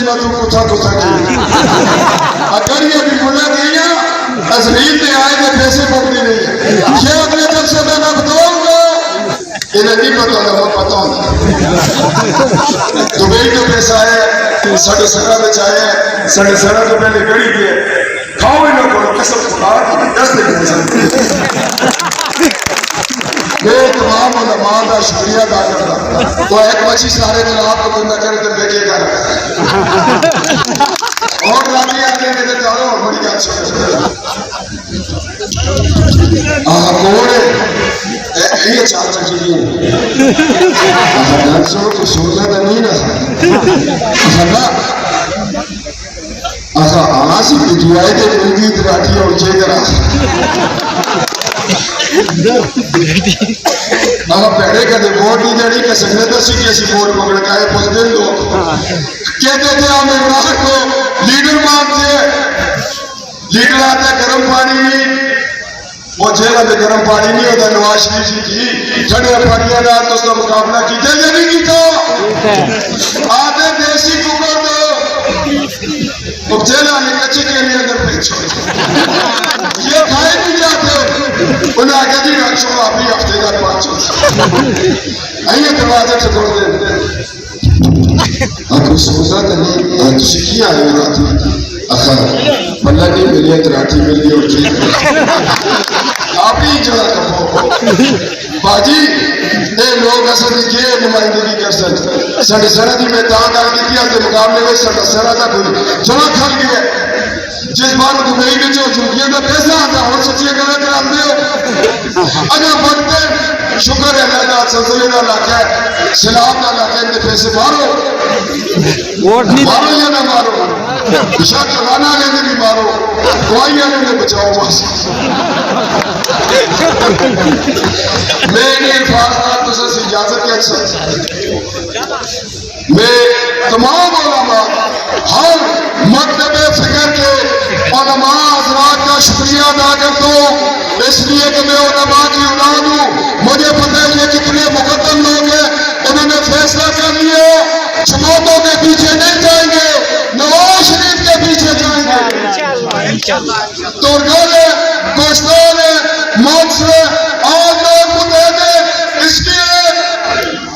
میں تو کتھا کتھا کی اگر یہ بھی ملا گیا ازلیل نے آئے میں پیسے پکڑی نہیں ہے یہ اگلے جب سے میں بتاؤں گا انہیں نہیں پتا ہوگا وہ پتا ہوگا دبئی تو پیسہ ہے ساڑھے سرہ میں چاہے ساڑھے سرہ تو پہلے گڑی دیئے کھاؤ ہی نہ کرو قسم خدا کی دس دے کے ساتھ میں تمام علماء کا شکریہ ادا کرتا تو ایک بچی سارے دن آپ کو بندہ کرے تو بیٹھے گا اور رامی آگے میں دیتے آرہا ہوں بڑی اچھا کوڑے یہ چاہتا چاہیے ڈانسوں تو سننا تھا نہیں نا آسی پہ جوائے دے ملگی دراٹھی اور جے درا پہلے کہتے ووٹ نہیں دے رہی کہ سنگت سی کیسی ووٹ پکڑ گئے پوزدن لوگ کہتے تھے ہم عمران کو لیڈر مانتے لیڈر آتا ہے گرم پانی نہیں وہ جیلہ میں گرم پانی نہیں ہوتا نواز شریف جی کی ٹھنڈے پانیاں نہ تو اس کا مقابلہ کیتے یا نہیں کیتا آتے دیسی کوکر دو اب جیلہ نے کچے کے لیے اندر پیچھو یہ کھائے نہیں جاتے انہیں آگے دی رکھو اپنی ہفتے کا پانچو آئیے دروازے سے توڑ دیں آپ کو سوزا نہیں آج سکھی آئے ہو رہا تھی اخر بلہ نہیں ملی اتراٹھی ملی اور چیز آپ ہی جڑا کرو باجی اے لوگ اصل یہ نمائندگی کر سکتے ساڑھے سرہ دی میں تاں آگے کیا کے مقابلے میں ساڑھے سرہ دا کوئی جمع کھل گیا جس بار دبئی میں جو جنگیوں کا پیسہ آتا اور سچیے گلے کر آتے ہو اگر بڑھتے شکر ہے اللہ کا سلسلے کا علاقہ ہے سلام کا علاقہ ہے پیسے مارو مارو یا نہ مارو اشاہ چلانا لینے بھی مارو دعائی آنے میں بچاؤ بس میں انہیں الفاظات تو سے اجازت کے اکثر میں تمام علماء ہر مکتب فکر کے علماء حضرات کا شکریہ ادا کرتا ہوں اس لیے کہ میں علماء کی اولاد ہوں مجھے پتہ ہے یہ کتنے مقدم لوگ ہیں انہوں نے فیصلہ کر لیا جماعتوں کے پیچھے نہیں جائیں گے نواز شریف کے پیچھے جائیں گے ترگل ہے کوشتان ہے موکس ہے آج لوگ متحد ہیں اس لیے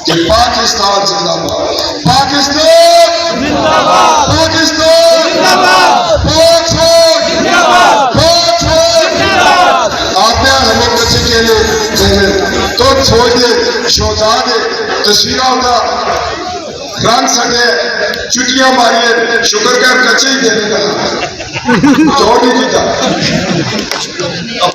کہ پاکستان زندہ باد پاکستان پاکستان پاک چھوڑ آتے ہیں ہمیں بچے کے لئے تو چھوڑ دے شوزا دے تصویرہ ہوتا رنگ سکے چٹیاں ماریے شکر کر کچے ہی دینے کا چھوڑ نہیں دیتا